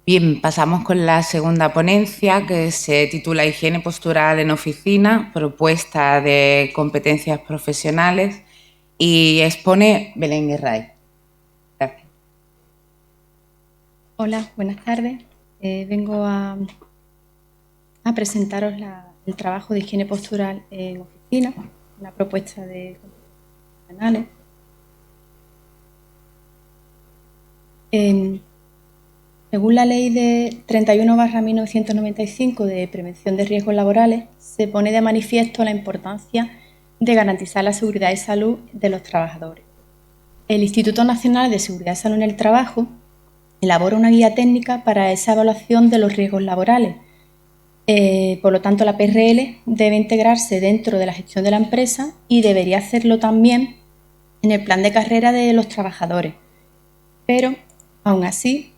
Bien, pasamos con la segunda ponencia, que se titula Higiene postural en oficina, propuesta de competencias profesionales, y expone Belén Guerray. Gracias. Hola, buenas tardes. Vengo a presentaros el trabajo de higiene postural en oficina, una propuesta de competencias profesionales. Según la Ley de 31/1995 de Prevención de Riesgos Laborales, se pone de manifiesto la importancia de garantizar la seguridad y salud de los trabajadores. El Instituto Nacional de Seguridad y Salud en el Trabajo elabora una guía técnica para esa evaluación de los riesgos laborales. Por lo tanto, la PRL debe integrarse dentro de la gestión de la empresa y debería hacerlo también en el plan de carrera de los trabajadores. Pero, aún así,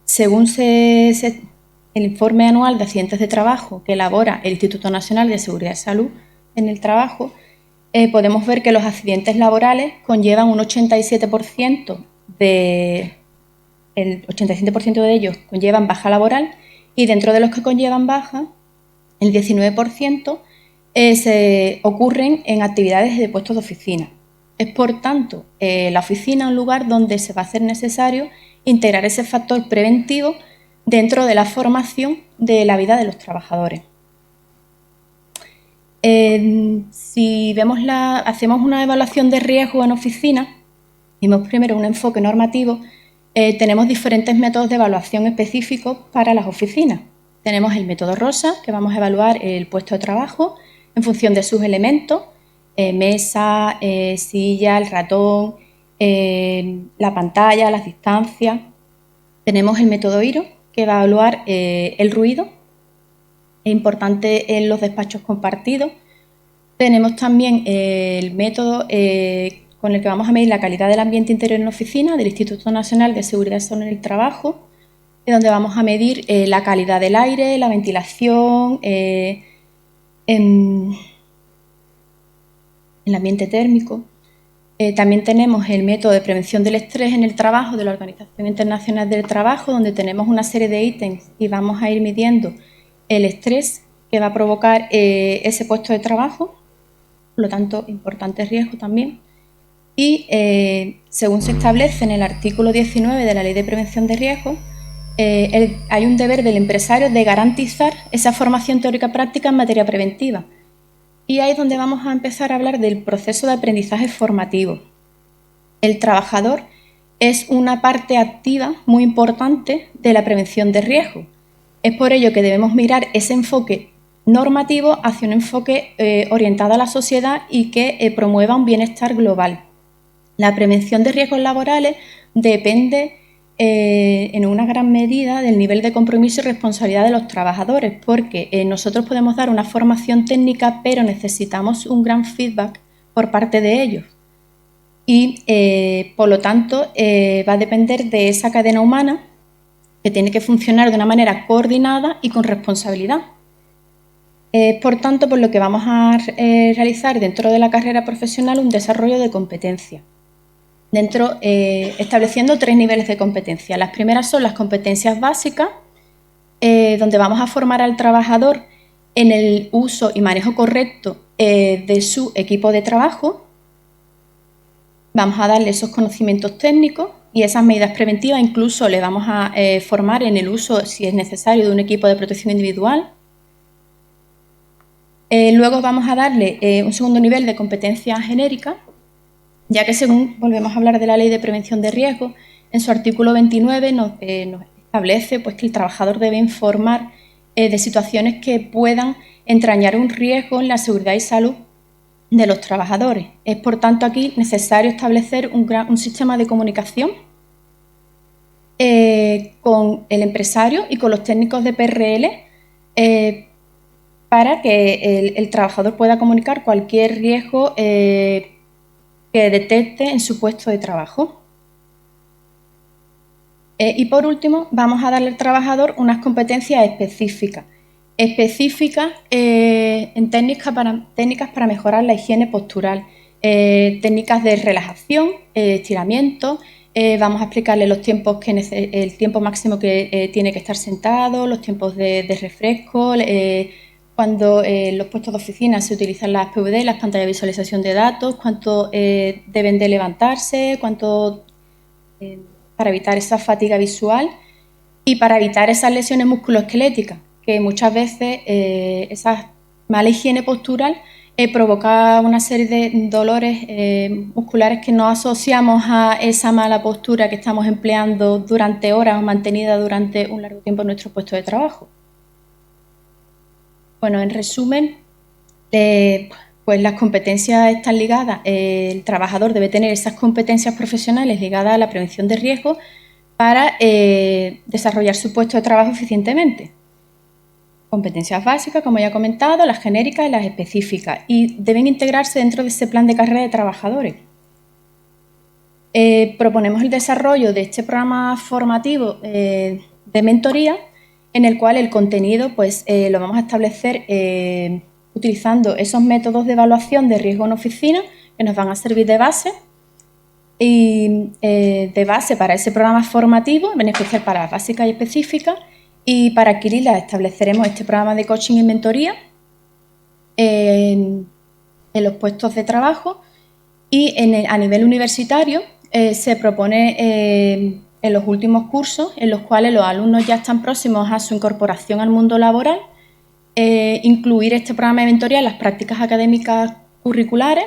según el informe anual de accidentes de trabajo que elabora el Instituto Nacional de Seguridad y Salud en el Trabajo, podemos ver que los accidentes laborales conllevan un 87%, el 87% de ellos conllevan baja laboral, y dentro de los que conllevan baja, el 19% se ocurren en actividades de puestos de oficina. Es, por tanto, la oficina un lugar donde se va a hacer necesario integrar ese factor preventivo dentro de la formación de la vida de los trabajadores. Si hacemos una evaluación de riesgo en oficina, vemos primero un enfoque normativo. Tenemos diferentes métodos de evaluación específicos para las oficinas. Tenemos el método rosa, que vamos a evaluar el puesto de trabajo en función de sus elementos, mesa, silla, el ratón, la pantalla, las distancias. Tenemos el método IRO, que va a evaluar el ruido, es importante en los despachos compartidos. Tenemos también el método con el que vamos a medir la calidad del ambiente interior en la oficina del Instituto Nacional de Seguridad y Salud en el Trabajo, donde vamos a medir la calidad del aire, la ventilación, el ambiente térmico. También tenemos el método de prevención del estrés en el trabajo de la Organización Internacional del Trabajo, donde tenemos una serie de ítems y vamos a ir midiendo el estrés que va a provocar ese puesto de trabajo, por lo tanto, importante riesgo también. Y según se establece en el artículo 19 de la Ley de Prevención de Riesgos, hay un deber del empresario de garantizar esa formación teórica práctica en materia preventiva. Y ahí es donde vamos a empezar a hablar del proceso de aprendizaje formativo. El trabajador es una parte activa muy importante de la prevención de riesgos. Es por ello que debemos mirar ese enfoque normativo hacia un enfoque orientado a la sociedad y que promueva un bienestar global. La prevención de riesgos laborales depende en una gran medida del nivel de compromiso y responsabilidad de los trabajadores, porque nosotros podemos dar una formación técnica, pero necesitamos un gran feedback por parte de ellos. Y, por lo tanto, va a depender de esa cadena humana que tiene que funcionar de una manera coordinada y con responsabilidad. Por tanto, por lo que vamos a realizar dentro de la carrera profesional un desarrollo de competencias. Estableciendo 3 niveles de competencia. Las primeras son las competencias básicas, donde vamos a formar al trabajador en el uso y manejo correcto de su equipo de trabajo. Vamos a darle esos conocimientos técnicos y esas medidas preventivas. Incluso le vamos a formar en el uso, si es necesario, de un equipo de protección individual. Luego vamos a darle un segundo nivel de competencia genérica, ya que según volvemos a hablar de la Ley de Prevención de Riesgos, en su artículo 29 nos establece pues, que el trabajador debe informar de situaciones que puedan entrañar un riesgo en la seguridad y salud de los trabajadores. Es, por tanto, aquí necesario establecer un sistema de comunicación con el empresario y con los técnicos de PRL para que el trabajador pueda comunicar cualquier riesgo que detecte en su puesto de trabajo. Y por último, vamos a darle al trabajador unas competencias específicas en técnicas para mejorar la higiene postural, técnicas de relajación, estiramiento, Vamos a explicarle los tiempos el tiempo máximo que tiene que estar sentado, los tiempos de refresco, cuando en los puestos de oficina se utilizan las PVD, las pantallas de visualización de datos, cuánto deben de levantarse, cuánto para evitar esa fatiga visual y para evitar esas lesiones musculoesqueléticas, que muchas veces esa mala higiene postural provoca una serie de dolores musculares que no asociamos a esa mala postura que estamos empleando durante horas o mantenida durante un largo tiempo en nuestro puesto de trabajo. Bueno, en resumen, pues las competencias están ligadas, el trabajador debe tener esas competencias profesionales ligadas a la prevención de riesgos para desarrollar su puesto de trabajo eficientemente. Competencias básicas, como ya he comentado, las genéricas y las específicas, y deben integrarse dentro de ese plan de carrera de trabajadores. Proponemos el desarrollo de este programa formativo de mentoría, en el cual el contenido pues, lo vamos a establecer utilizando esos métodos de evaluación de riesgo en oficina que nos van a servir de base y de base para ese programa formativo, en especial para las básicas y específicas, y para adquirirlas estableceremos este programa de coaching y mentoría en los puestos de trabajo y a nivel universitario se propone en los últimos cursos en los cuales los alumnos ya están próximos a su incorporación al mundo laboral, incluir este programa de mentoría en las prácticas académicas curriculares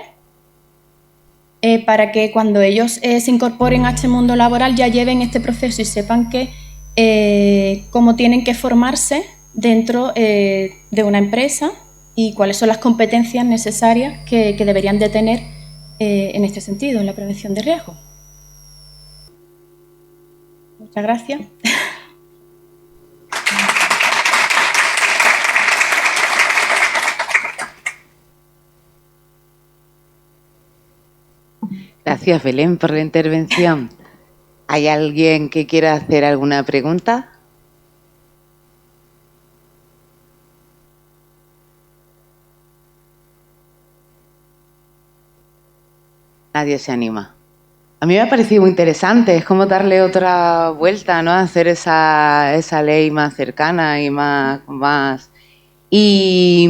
para que cuando ellos se incorporen a este mundo laboral ya lleven este proceso y sepan que cómo tienen que formarse dentro de una empresa y cuáles son las competencias necesarias que deberían de tener en este sentido, en la prevención de riesgos. Muchas gracias. Gracias, Belén, por la intervención. ¿Hay alguien que quiera hacer alguna pregunta? Nadie se anima. A mí me ha parecido muy interesante, es como darle otra vuelta, ¿no? Hacer esa ley más cercana y más. Y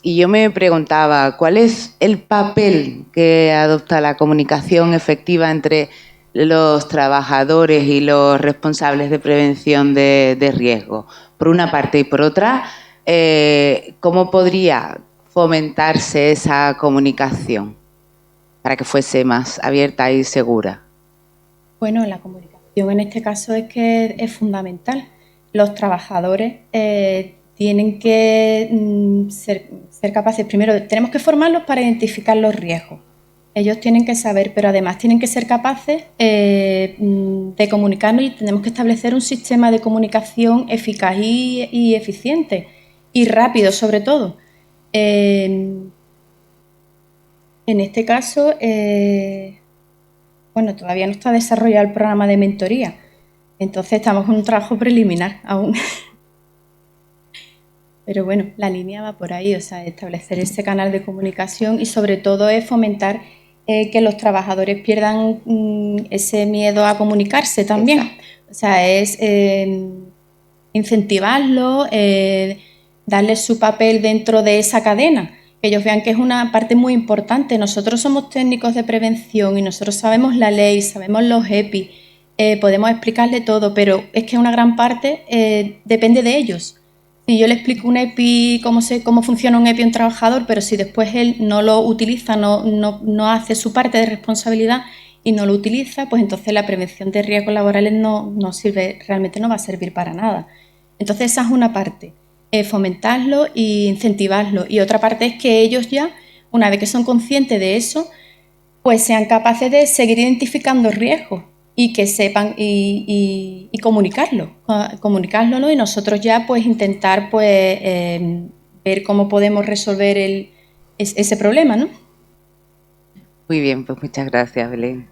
yo me preguntaba, ¿cuál es el papel que adopta la comunicación efectiva entre los trabajadores y los responsables de prevención de riesgo? Por una parte, y por otra, ¿cómo podría fomentarse esa comunicación para que fuese más abierta y segura? Bueno, la comunicación en este caso es que es fundamental. Los trabajadores tienen que ser capaces, primero tenemos que formarlos para identificar los riesgos. Ellos tienen que saber, pero además tienen que ser capaces de comunicarnos y tenemos que establecer un sistema de comunicación eficaz y eficiente y rápido sobre todo. En este caso, bueno, todavía no está desarrollado el programa de mentoría, entonces estamos en un trabajo preliminar aún. Pero bueno, la línea va por ahí, o sea, establecer ese canal de comunicación y sobre todo es fomentar que los trabajadores pierdan ese miedo a comunicarse también. Exacto. O sea, es incentivarlo, darles su papel dentro de esa cadena, que ellos vean que es una parte muy importante. Nosotros somos técnicos de prevención y nosotros sabemos la ley, sabemos los EPI, podemos explicarle todo, pero es que una gran parte depende de ellos. Si yo le explico un EPI, cómo funciona un EPI a un trabajador, pero si después él no lo utiliza, no hace su parte de responsabilidad y no lo utiliza, pues entonces la prevención de riesgos laborales no sirve, realmente no va a servir para nada. Entonces esa es una parte, fomentarlo e incentivarlo. Y otra parte es que ellos ya, una vez que son conscientes de eso, pues sean capaces de seguir identificando riesgos y que sepan y comunicarlo, ¿no? Y nosotros ya pues intentar pues ver cómo podemos resolver ese problema, ¿no? Muy bien, pues muchas gracias, Belén.